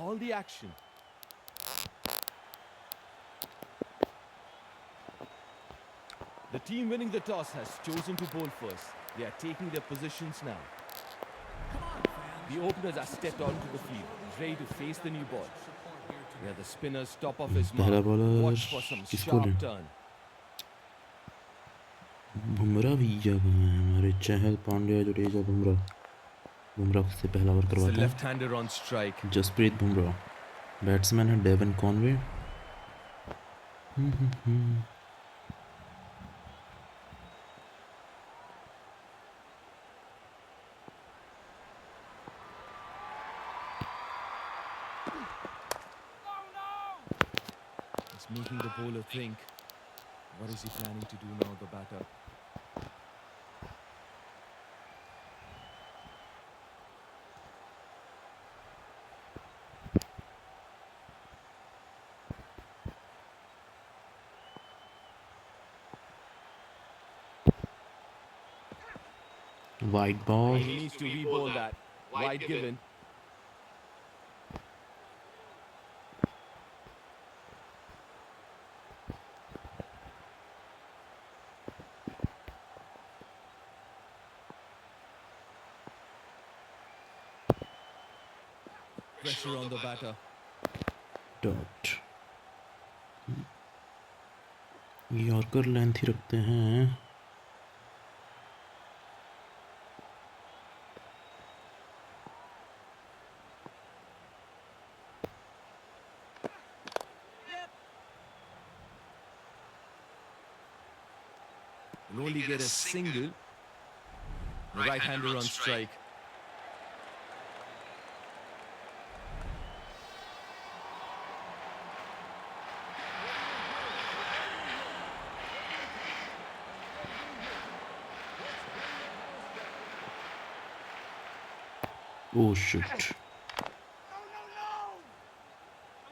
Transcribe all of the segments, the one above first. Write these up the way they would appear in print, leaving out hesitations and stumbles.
all the action. The team winning the toss has chosen to bowl first. They are taking their positions now. The openers are stepped onto the field, ready to face the new ball. Yeah, the spinner's top of his पहला mark. Bowler Watch for some किसको लें? sharp turn. Bumrah भैया कहाँ हैं हमारे? चहल, पांड्या, जडेजा, बुमराह से पहला over It's a करवाते हैं. left-hander on strike. Jasprit Bumrah. Batsman है Devon Conway. It's making the bowler think. What is he planning to do now, the batter? Wide ball. He needs to re-bowl that. Wide given. Pressure on the batter. Dot. Yorker length ही रखते हैं. Will only get a single. The right-hander on strike. Oh shit.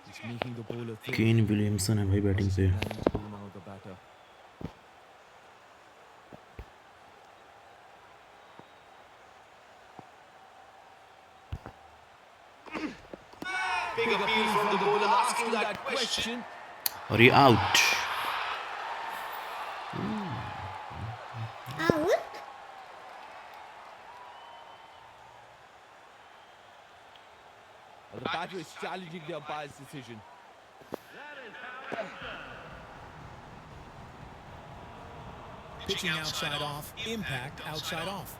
It's making the bowler think. Kane Williamson है भाई batting पे. Planning to do now, the batter. Big appeal from the bowler asking that question. और ये out. The batter is challenging the umpire's decision. Pitching outside off, impact outside off.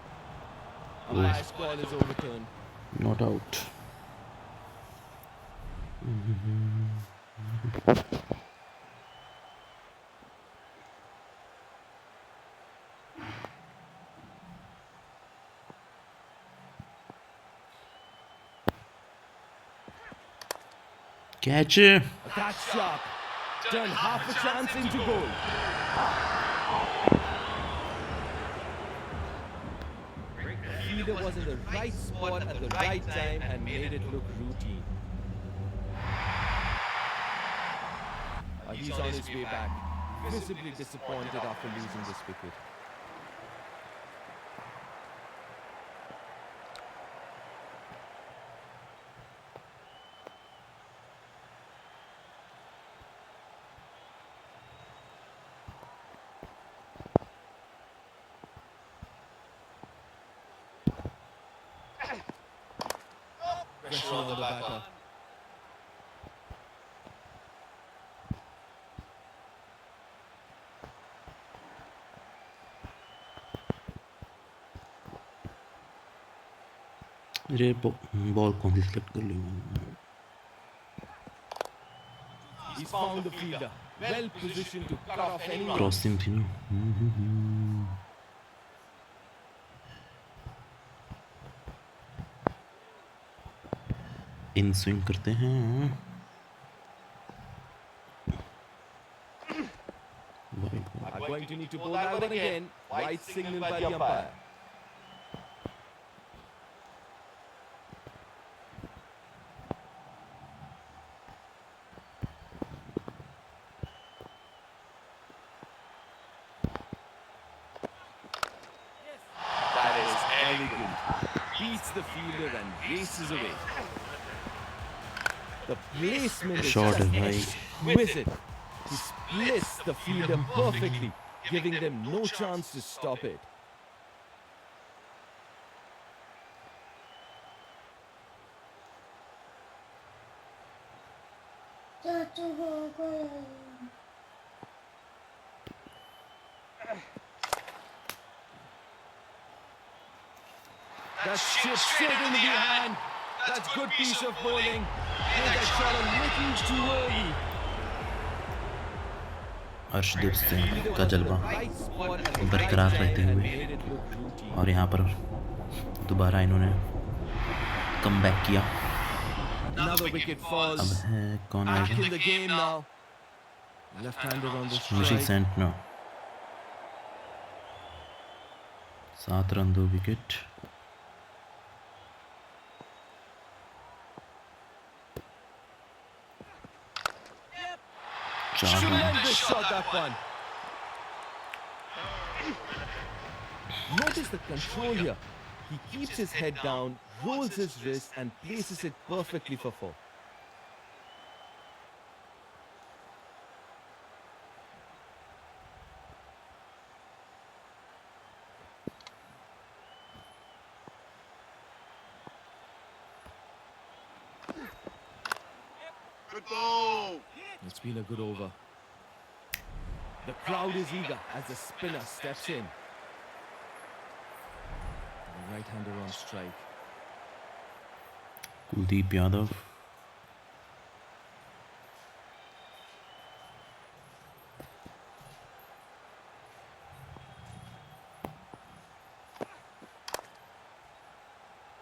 Umpire's call is overturned. Not out. Catch. That's sharp. Turned half a chance into goal. The fielder was in the right spot at the right time and made it look routine. He's on his way back, visibly disappointed after losing this wicket. Pressure on the batter. अरे ball कौन सी select कर ली मैंने? He's found the fielder, well positioned to cut off any. Crossing थी ना. In swing करते हैं. Are going to need to bowl that one again. Wide signal by the umpire. That is elegant. Beats the fielder and races away. The placement is Shot just है भाई. exquisite. He splits the fielder perfectly, giving them no chance to stop it. That's chipped straight into the hand. That's good piece of bowling. Gave that shot a little too early. Arshdeep Singh का जलवा Right spot at the बरकरार right रहते time and हुए made it look routine. और यहाँ पर दोबारा इन्होंने कम बैक किया. Another wicket अब falls. है कौन Back आएगा? in the game now. Left-hander on the Mitchell strike. Santner 7 run 2 wicket. चार run. Tremendous shot, that one. Notice the control here. He keeps his head down, rolls his wrist and places it perfectly for 4. Good ball. It's been a good over. The crowd is eager as the spinner steps in. The right-hander on strike. Kuldeep Yadav.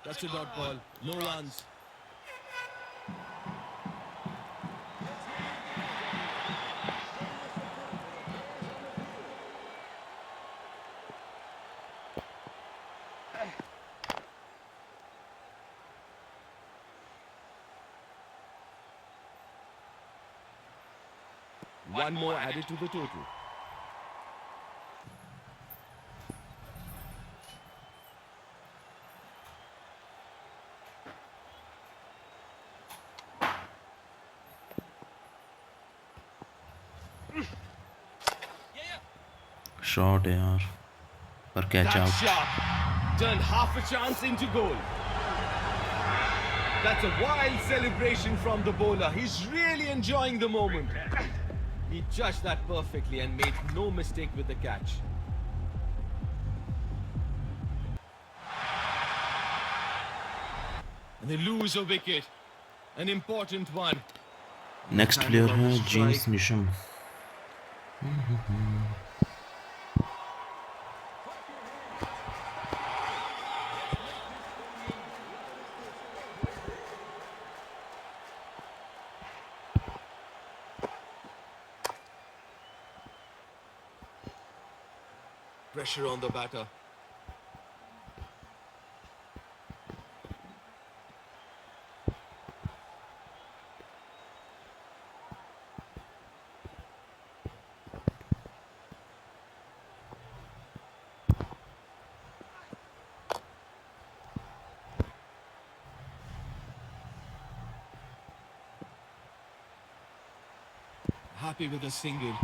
That's a dot ball. No runs. One more added to the total. Shot है यार पर catch That's out. sharp. Turned half a chance into goal. That's a wild celebration from the bowler. He's really enjoying the moment. He judged that perfectly and made no mistake with the catch. And they lose a wicket. An important one. Next player है James Neesham. Pressure on the batter. Happy with a single.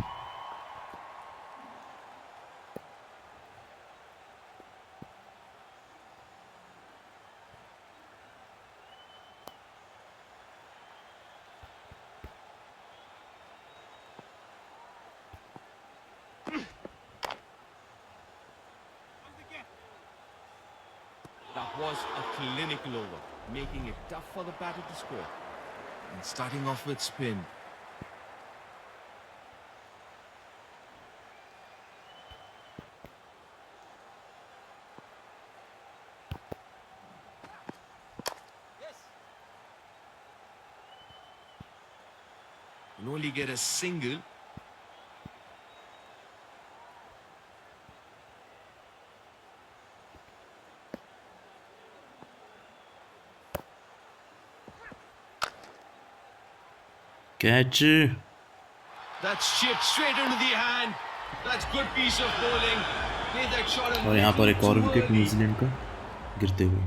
That was a clinical over, making it tough for the batter to score. And starting off with spin. You'll only get a single. Catch. That's chipped straight into the hand. That's good piece of bowling. Gave that shot a और यहाँ पर एक little और too wicket early. New Zealand का गिरते हुए.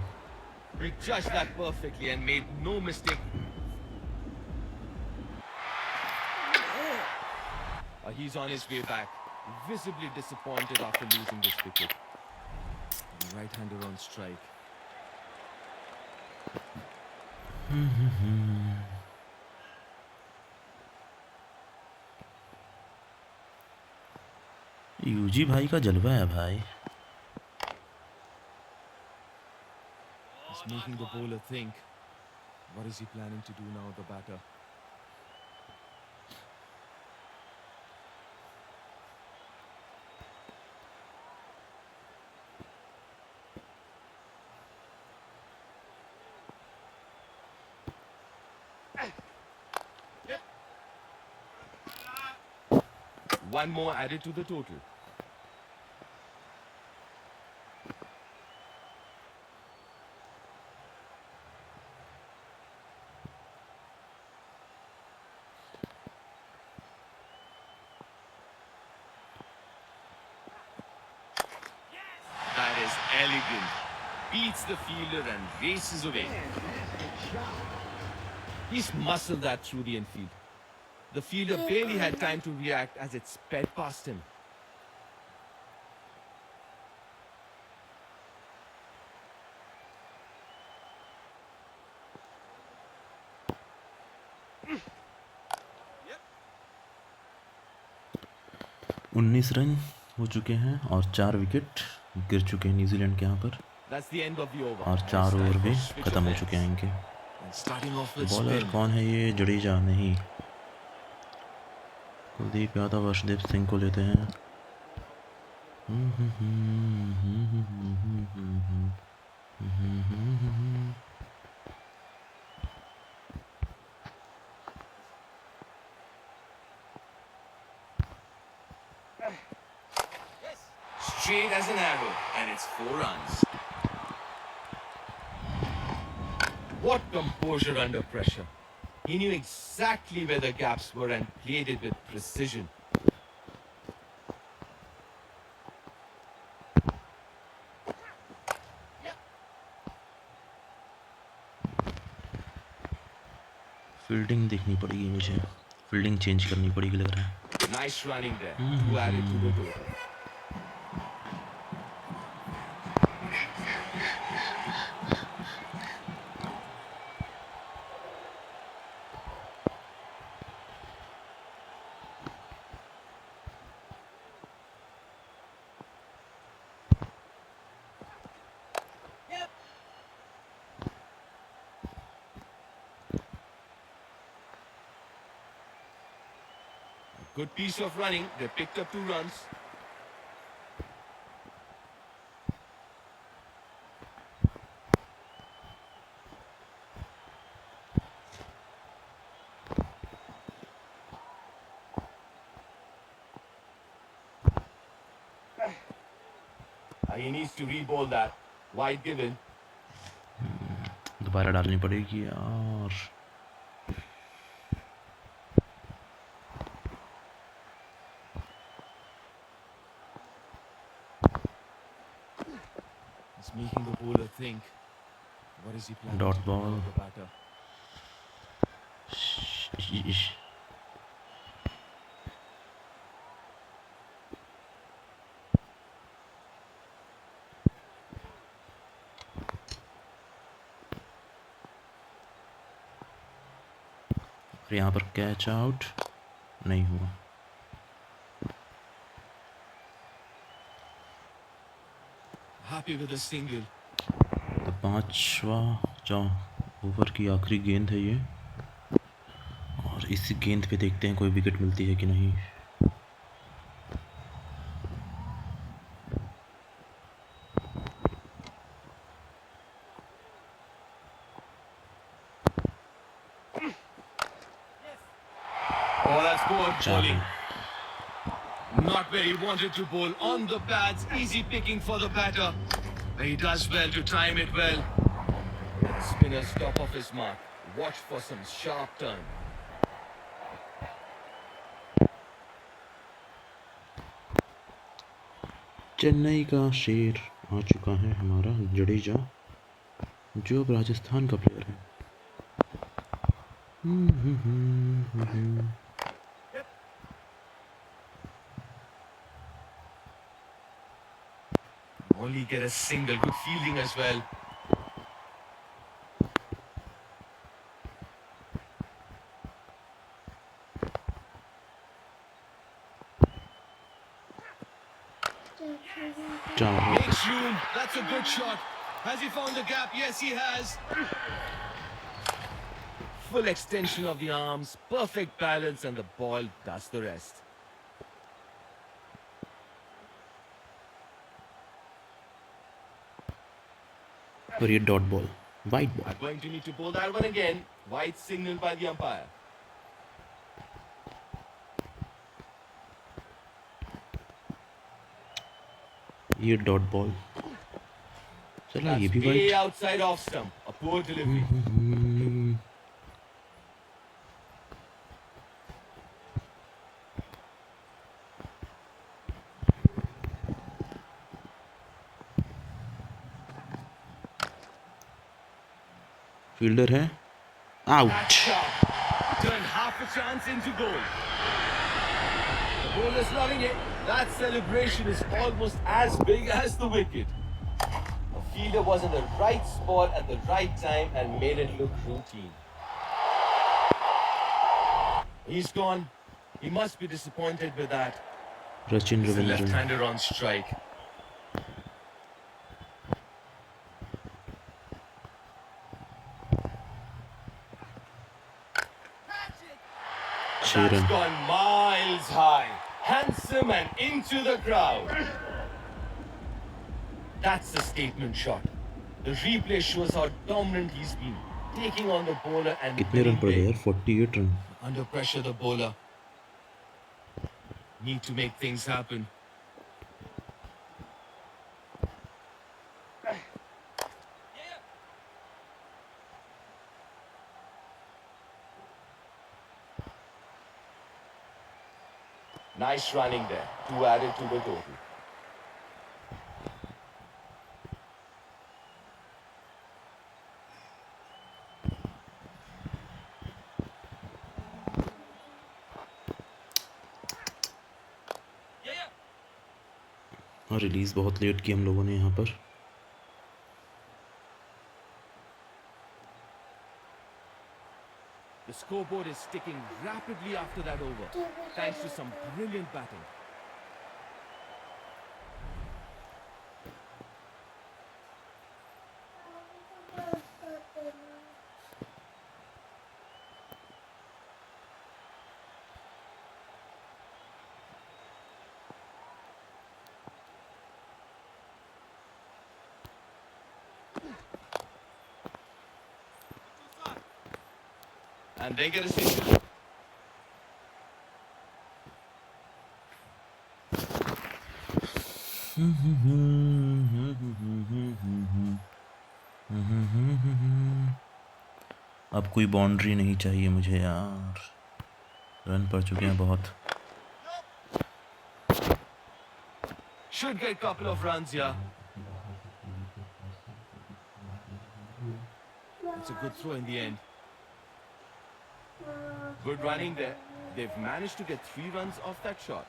He judged that perfectly and made no mistake. He's on his way back, visibly disappointed after losing this wicket. The right-hander on strike. Yuzi भाई का जलवा है भाई. He's making the bowler think. What is he planning to do now, the batter? One more added to the total. That is elegant. Beats the fielder and races away. He's muscled that through the infield. The fielder barely had time to react as it sped past him. उन्नीस run हो चुके हैं और 4 wicket गिर चुके हैं New Zealand के यहाँ पर. That's the end of the over. और 4 ओवर भी ख़त्म हो चुके हैं इनके. And starting off with bowler spin. कौन है ये? जडेजा नहीं, कुलदीप यादव अर्शदीप सिंह को लेते हैं. Straight as an arrow, and it's 4 runs. What composure under pressure. He knew exactly where the gaps were and played it with precision. Fielding देखनी पड़ेगी मुझे, फील्डिंग चेंज करनी पड़ेगी लग रहा है. Nice running there. 2 added to the total. Good piece of running. They picked up 2 runs. He needs to re-bowl that. Wide given. दोबारा डालनी पड़ेगी यार. He's making the bowler think. What is he planning Dot to do ball. now, the batter? यहाँ पर catch out नहीं हुआ. Happy with a single. तो 5वां ओवर की आखिरी गेंद है ये, और इसी गेंद पे देखते हैं कोई विकेट मिलती है कि नहीं. Oh, that's poor चार bowling. Run. Not where he wanted to bowl. On the pads, easy picking for the batter. But he does well to time it well. That spinner's top of his mark. Watch for some sharp turn. Chennai का शेर आ चुका है हमारा जडेजा, जो अब राजस्थान का player है. finally get a single. Good fielding as well. चार Makes room. That's a good shot. Has he found the gap? Yes, he has. Full extension of the arms, perfect balance, and the ball does the rest. और ये dot ball, white ball. I'm going to need to bowl that one again. White signal by the umpire. ये dot ball. चला ये That's भी way white. outside off stump. A poor delivery. Fielder है, That's out. sharp. Turned half a chance into goal. The bowler's loving it. That celebration is almost as big as the wicket. The fielder was in the right spot at the right time and made it look routine. He's gone. He must be disappointed with that. Rachin It's the Ravindran. left-hander on strike. छह That's run. gone miles high. Handsome and into the crowd. That's the statement shot. The replay shows how dominant he's been, taking on the bowler and कितने run winning पड़ गए big. यार? 48 run. Under pressure, the bowler. Need to make things happen. Nice running there. 2 added to the total. और release बहुत late की हम लोगों ने यहाँ पर. The scoreboard is ticking rapidly after that over, thanks to some brilliant batting. And they get a single. अब कोई बाउंड्री नहीं चाहिए मुझे यार. रन पड़ चुके हैं बहुत. Should get a couple of runs here. It's a good throw in the end. Good running there. They've managed to get 3 runs off that shot.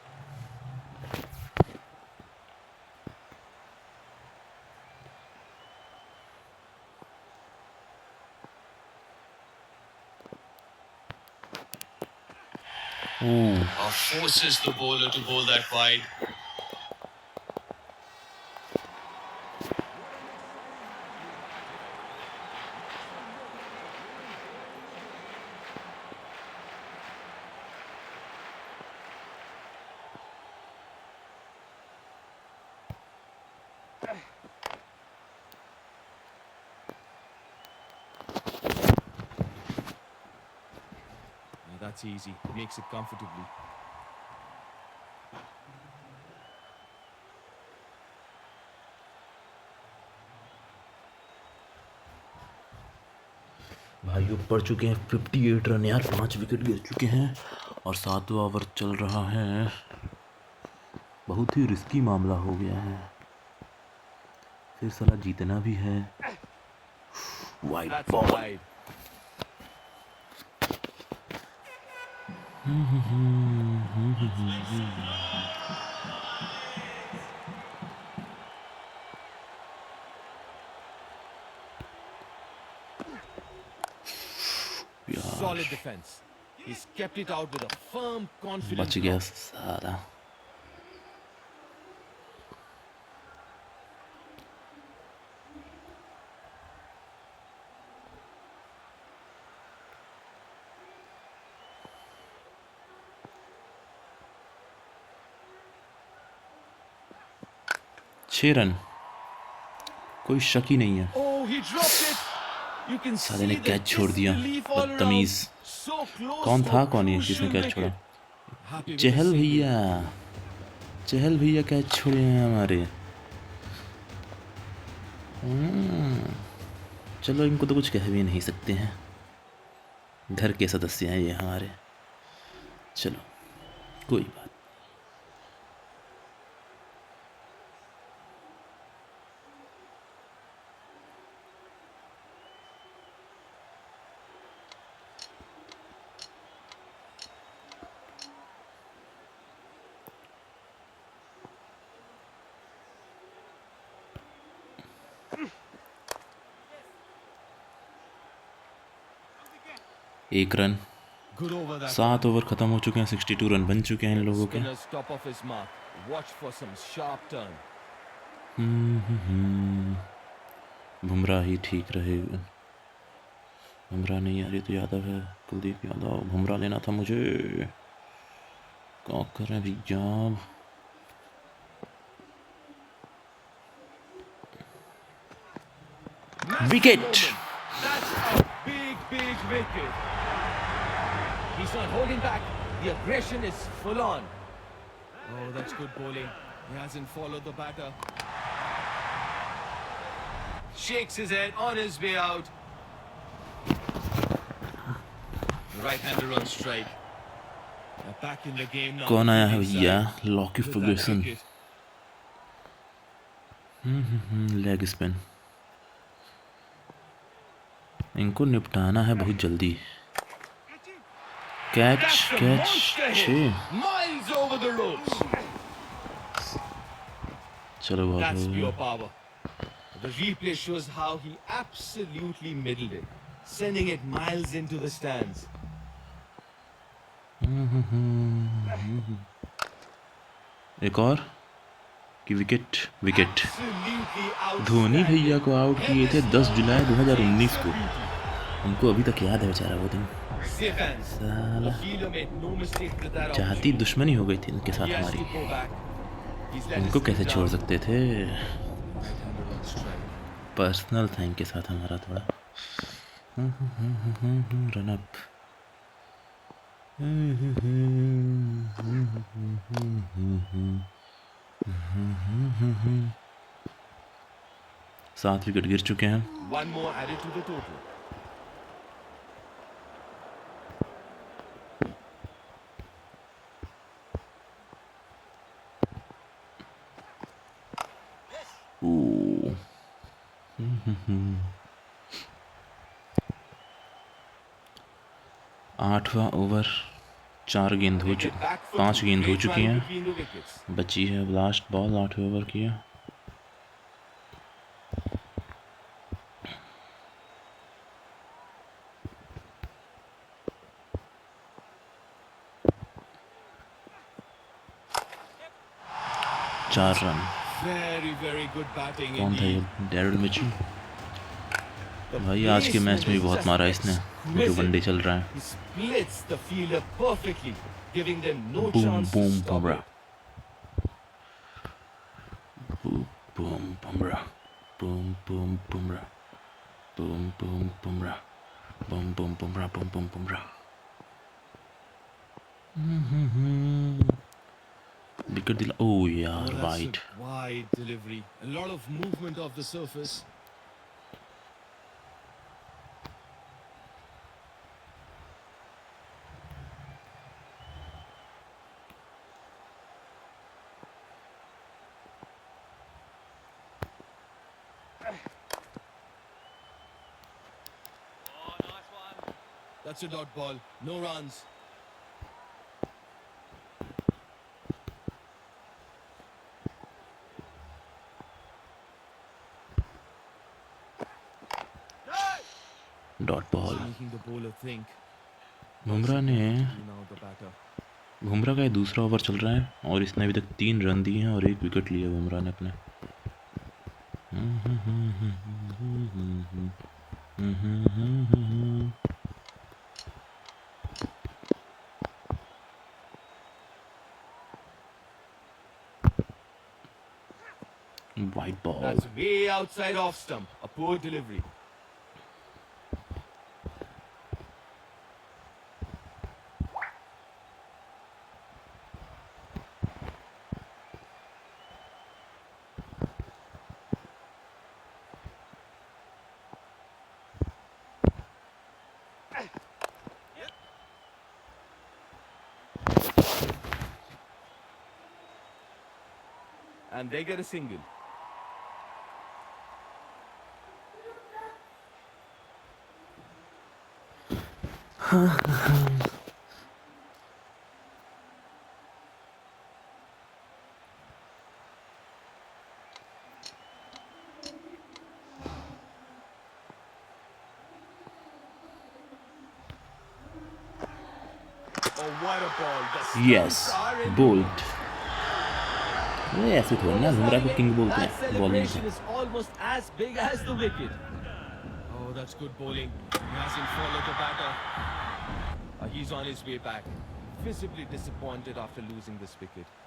Forces the bowler to bowl that wide. That's easy. Makes it comfortably. भाई ऊपर चुके हैं 58 run यार. 5 wicket गिर चुके हैं और 7वां over चल रहा है. बहुत ही रिस्की मामला हो गया है. फिर साला जीतना भी है. Wide That's ball. wide. Solid defense. He's kept it out with a firm, confident बच गया block. सारा। छह रन, कोई शक ही नहीं है। Oh, he dropped it. You can साले ने see the कैच छोड़ दिया, disbelief all around. बदतमीज। So close कौन to था a कौन ये जिसने crucial कैच wicket. छोड़ा? Happy with Chahal the single. भैया, चहल भैया कैच छोड़े हैं हमारे। चलो इनको तो कुछ कह भी नहीं सकते हैं, घर के सदस्य हैं ये हमारे। चलो कोई बात। एक run, Good over that. 7 over ख़त्म हो चुके हैं, 62 रन बन चुके हैं इन लोगों के। Spinner's top of his mark. Watch for some sharp turn. Bumrah ही ठीक रहेगा। बुमराह नहीं आ रही तो यादव है, कुलदीप यादव। बुमराह लेना था मुझे, क्या करें भैया। Wicket. That's a big wicket. He's not holding back. The aggression is full on. Oh, that's good bowling. He hasn't followed the batter. Shakes his head on his way out. Right-hander on strike. They're back in the game now. कौन आया है Inside भैया? Lockie with that Ferguson. wicket. Leg spin. इनको निपटाना है बहुत जल्दी। Catch That's a catch monster hit. 6। Miles over the ropes. चलो That's pure बहुत। power. The replay shows how he absolutely middled it, sending it miles into the stands. एक और कि wicket. Wicket. Absolutely Dhoni outstanding. भैया को out किए थे 10 जुलाई 2019 को। Beauty. उनको अभी तक याद है बेचारा वो दिन। Safe hands. साला The fielder made no mistake with that चाहती opportunity. दुश्मनी हो गई थी इनके He साथ has हमारी। to go back. He's let उनको his कैसे feet छोड़ down. सकते थे? Right-hander on strike. पर्सनल था इनके साथ हमारा थोड़ा। Run up. सात विकेट गिर चुके हैं। One more added to the total. Oh. 8वां ओवर, 4 गेंद हो They get चुकी, back foot 5 to गेंद हो great चुकी run हैं। between the wickets. बची है लास्ट बॉल 8वें ओवर की है। चार रन। Very good batting कौन था ये? indeed. Daryl Mitchell. The भाई आज के मैच placement में भी is बहुत just मारा इसने, जो exquisite. वनडे चल रहा है। He splits the fielder perfectly, giving them no Boom, chance boom, to stop Bumrah. it. Boom, Bumrah. Boom, boom, Bumrah. Boom, boom, Bumrah. Boom, boom, Bumrah. Boom, boom, Bumrah. Wicket दिला। ओह यार, That's wide. a wide delivery. A lot of movement off the surface. That's a dot ball. No runs. Dot ball. Making the bowler think. Bumrah ने Now the batter. Bumrah का ये दूसरा over चल रहा है और इसने अभी तक 3 रन दिए हैं और 1 विकेट लिया बुमराह ने अपने। Wide ball. That's way outside off stump. A poor delivery. And they get a single. Oh, what a ball. The yes stumps are in. Bowled. ये ऐसे थोड़ी ना बुमराह को किंग बोलते That हैं बॉलिंग celebration का। is almost as big as the wicket. Oh, that's good bowling. He hasn't followed the batter. He's on his way back. Visibly disappointed after losing this wicket.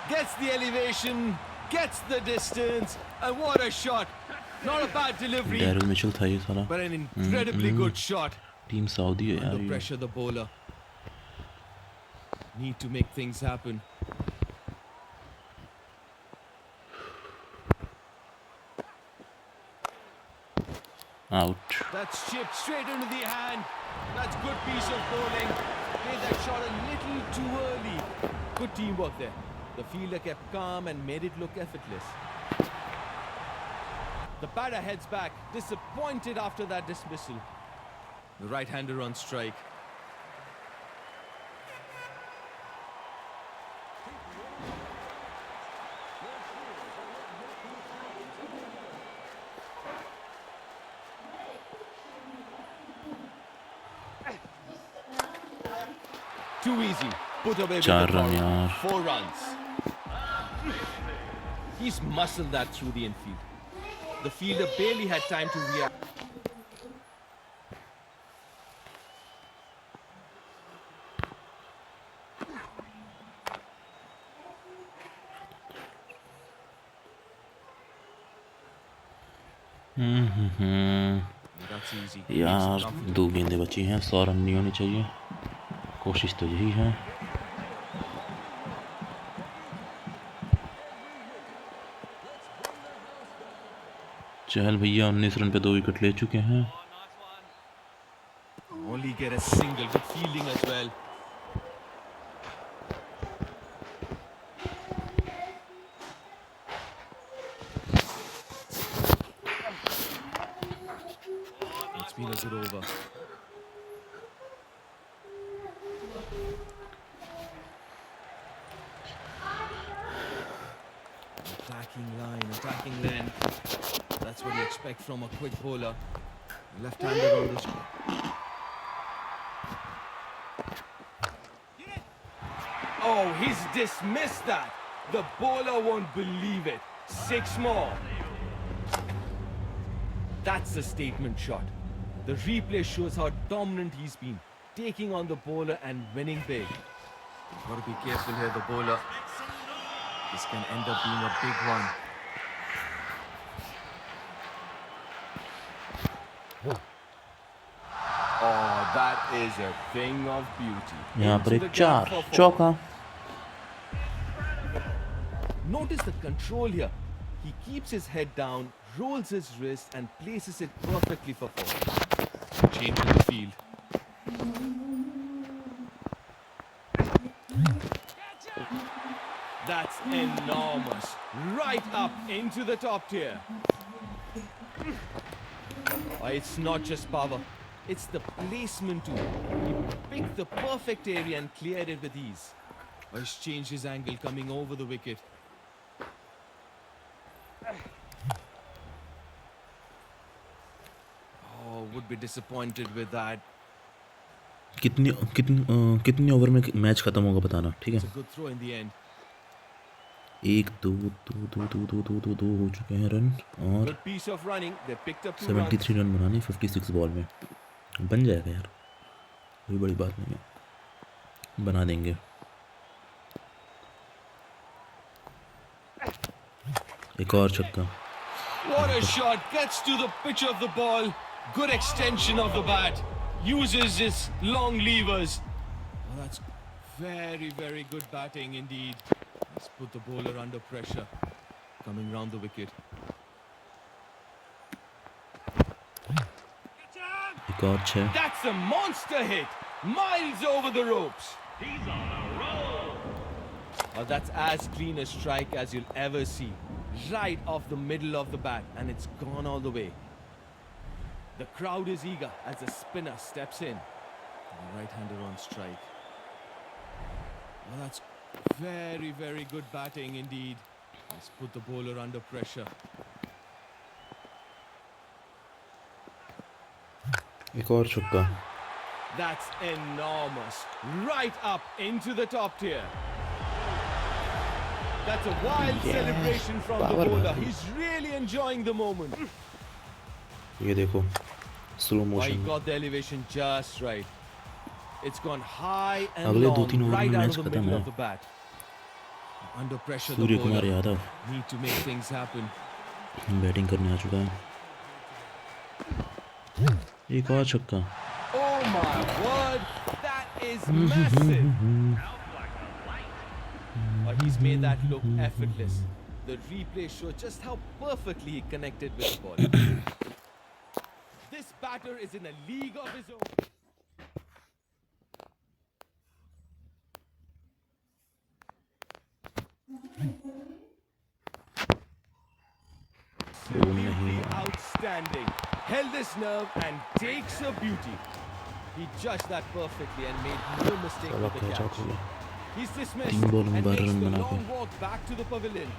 Gets the elevation, gets the distance, and what a shot! Not a bad delivery, Daryl Mitchell था ये साला। but an incredibly good shot. Team Saudi है यार Under ये। pressure, the bowler. Need to make things happen. Out. That's chipped straight into the hand. That's good piece of bowling. Made that shot a little too early. Good teamwork there. The fielder kept calm and made it look effortless. The batter heads back, disappointed after that dismissal. The right-hander on strike. Too easy. Put away with 4 the run ball. यार। 4 runs. He's muscled that through the infield. The fielder barely had time to react. That's easy. यार 2 गेंदें बची हैं, 100 run नहीं होने चाहिए। कोशिश तो यही है। चहल भैया 19 रन पे 2 विकेट ले चुके हैं। Only get a single. Good fielding as well. It's been a good over. Attacking line, attacking length. That's what you expect from a quick bowler. Left-hander on this. Oh, he's dismissed that. The bowler won't believe it. 6 more. That's a statement shot. The replay shows how dominant he's been, taking on the bowler and winning big. Got to be careful here, the bowler. This can end up being a big one. Oh, that is a thing of beauty. यहाँ पर Into एक the gap 4 for 4. चौका। Notice the control here. He keeps his head down, rolls his wrist and places it perfectly for four. Change in the field. That's enormous. Right up into the top tier. It's not just power. It's the placement too. He picked the perfect area and cleared it with ease. He's changed his angle coming over the wicket. Oh, would be disappointed with that. कितनी over में match खत्म होगा बताना, ठीक It's है? a good throw in the end. 1 2 हो चुके हैं रन और Good piece of running. They picked up 2 runs. 73 run बनाने 56 बॉल में बन जाएगा यार, कोई बड़ी बात नहीं है, बना देंगे। एक और छक्का। What a shot! Gets to the pitch of the ball. Good extension of the bat. Uses his long levers. Oh, that's very, very good batting indeed. Let's put the bowler under pressure. Coming round the wicket. एक और 6। That's a monster hit. Miles over the ropes. Well, that's as clean a strike as you'll ever see. Right off the middle of the bat, and it's gone all the way. The crowd is eager as the spinner steps in. The right-hander on strike. Well, that's very, very good batting indeed. Let's put the bowler under pressure. एक और छक्का। That's enormous. Right up into the top tier. That's a wild celebration from the power bowler. ball. He's really enjoying the moment. ये देखो slow He motion. got the elevation just right. It's gone high and अगले long, 2-3 over right में out match of the खत्म middle है। of the bat. Under pressure, the Surya Kumar bowler Yadav need to make things happen. Batting करने आ चुका है। एक और छक्का। Oh my word, that is massive. He's made that look effortless. The replay shows just how perfectly he connected with the ball. This batter is in a league of his own. Absolutely outstanding. Held his nerve and takes a beauty. He judged that perfectly and made no mistake चलो with the catch out catch. हो गया। He's dismissed 3 ball में and 12 makes run the बना long के। walk back to the pavilion.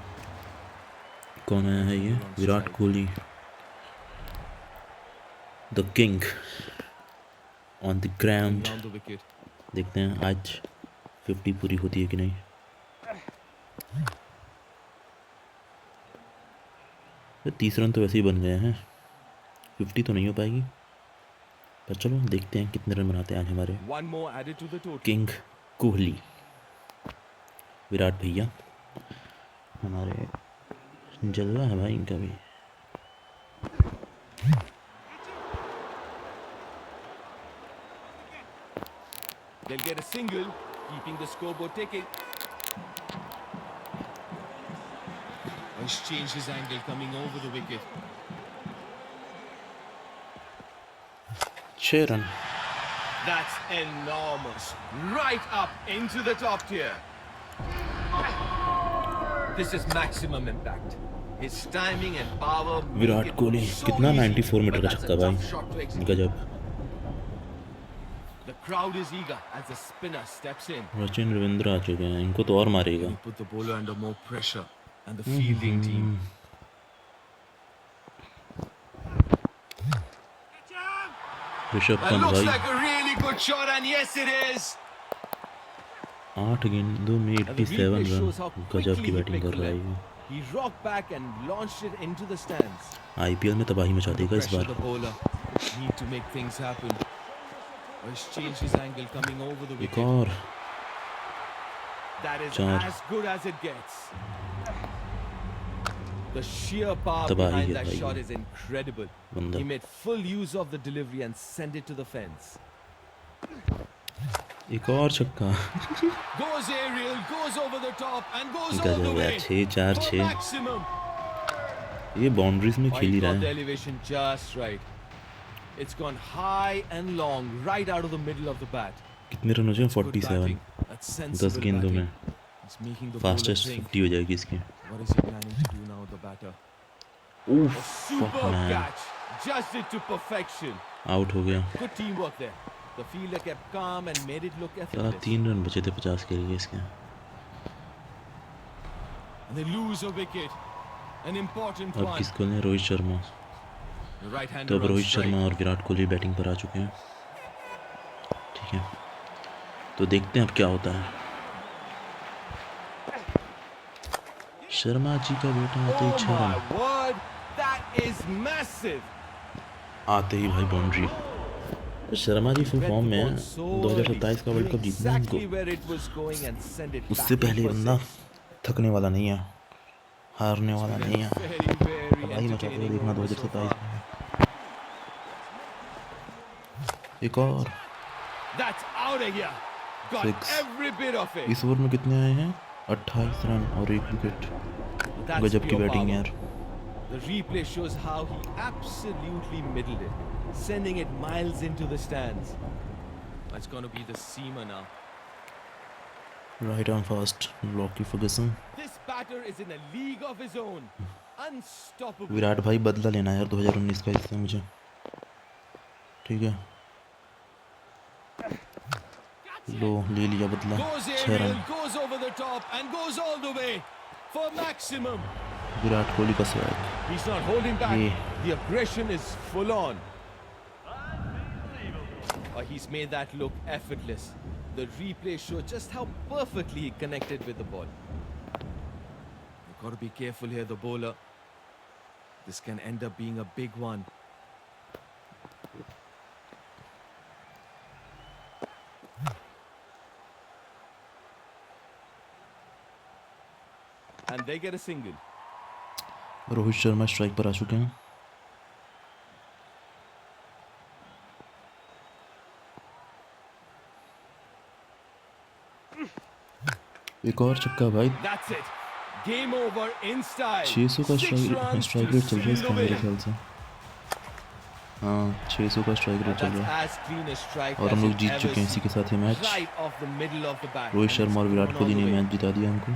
कौन आया है ये? Virat Kohli, the king on the ground. Round the wicket. देखते हैं आज 50 पूरी होती है कि नहीं। ये 30 रन तो वैसे ही बन गए हैं, 50 तो नहीं हो पाएगी, पर चलो देखते हैं कितने रन बनाते हैं आज हमारे One more added to the total. King Kohli. Virat भैया हमारे जलवा है भाई इनका भी। They'll get a single, keeping the scoreboard ticking. He's changed his angle coming over the wicket. 6 run. That's enormous. Right up into the top tier. This is maximum impact. His timing and power. make Virat it Kohli so कितना easy, 94 metre but का that's a छक्का भाई, tough shot to execute. गजब। The crowd is eager as the spinner steps in. Sachin Ravindra आ चुके हैं, इनको तो और मारेगा। He put the bowler under more pressure, and the fielding team. Rishabh That Pant looks भाई like a really good shot, and yes, it is. 8 गेंदों में And the 87 replay shows how run, quickly गजब की he बैटिंग picked कर the रहा है length. ये। He rocked back and launched it into the stands. IPL में तबाही मचा देगा इस Pressure bar. the bowler. Need to make things happen. He's changed his angle coming over the एक wicket. और That is चार। as good as it gets. The sheer power तबाही behind है that भाई shot ये is incredible. बंदा। He made full use of the delivery and sent it to the fence. एक और छक्का। Goes aerial, goes over the top, and goes all गजब the यार, way 6-4 for 6। maximum. ये बाउंड्रीज में खेल ही He रहा got the है। elevation just right. It's gone high and long, right out of the middle of the bat. कितने run हो जाए? Good 47। batting. That's 10 sensible गेंदों batting. में It's making the bowler fastest think. 50 हो जाएगी इसकी। What is he planning to do now, the batter? Oh A fuck superb man, catch. Just it to perfection. Out हो गया। Good teamwork there. The fielder kept calm and made it look साला effortless. 3 run बचे थे 50 के लिए इसके। And they lose a wicket. An important अब one. किसको लें? रोहित शर्मा। The right-hander तो अब on रोहित strike. शर्मा और विराट कोहली बैटिंग पर आ चुके हैं। ठीक है, तो देखते हैं अब क्या होता है। शर्मा जी का बेटा आते ही Oh 6 my run, word! That is massive. आते ही भाई बाउंड्री। तो Sharma ji full Read form the में ball हैं। so 2027 का early, वर्ल्ड कप knew जीतना है इनको। exactly where it was going and sent it उससे back in पहले for बंदा six. थकने वाला नहीं है, हारने वाला नहीं है। Very, very भाई मचा के entertaining देखना over so 2027 far. में। एक और That's out of here. Got Six. every bit of it. इस ओवर में कितने आए हैं? 28 रन और 1 विकेट। That's गजब की pure बैटिंग power. यार। The replay shows how he absolutely middled it, sending it miles into the stands. It's going to be the seamer now. Right arm fast Lockie Ferguson. This batter is in a league of his own. Unstoppable. Virat भाई बदला लेना है यार 2019 का इससे मुझे। ठीक है, लो ले लिया बदला। Goes 6 aerial, run. goes over the top, and goes all the way for maximum. Virat Kohli का swag. He's not holding back. Yeah. The aggression is full on. He's made that look effortless. The replay showed just how perfectly he connected with the ball. You've got to be careful here, the bowler. This can end up being a big one. And they get a single. Rohit Sharma strike पर आ चुके हैं। एक और छक्का भाई। That's it. Game over in style. 600 का 6 runs strike to rate चल रहा है seal इसका the मेरे win. ख्याल से। हाँ 600 का स्ट्राइक रेट चल That's रहा है as clean a strike और हम as लोग you've जीत ever चुके हैं इसी seen. के साथ ये match. Right off the middle of the bat. Rohit And Sharma और it's Virat gone Kohli all ने the way. मैच जिता दिया हमको।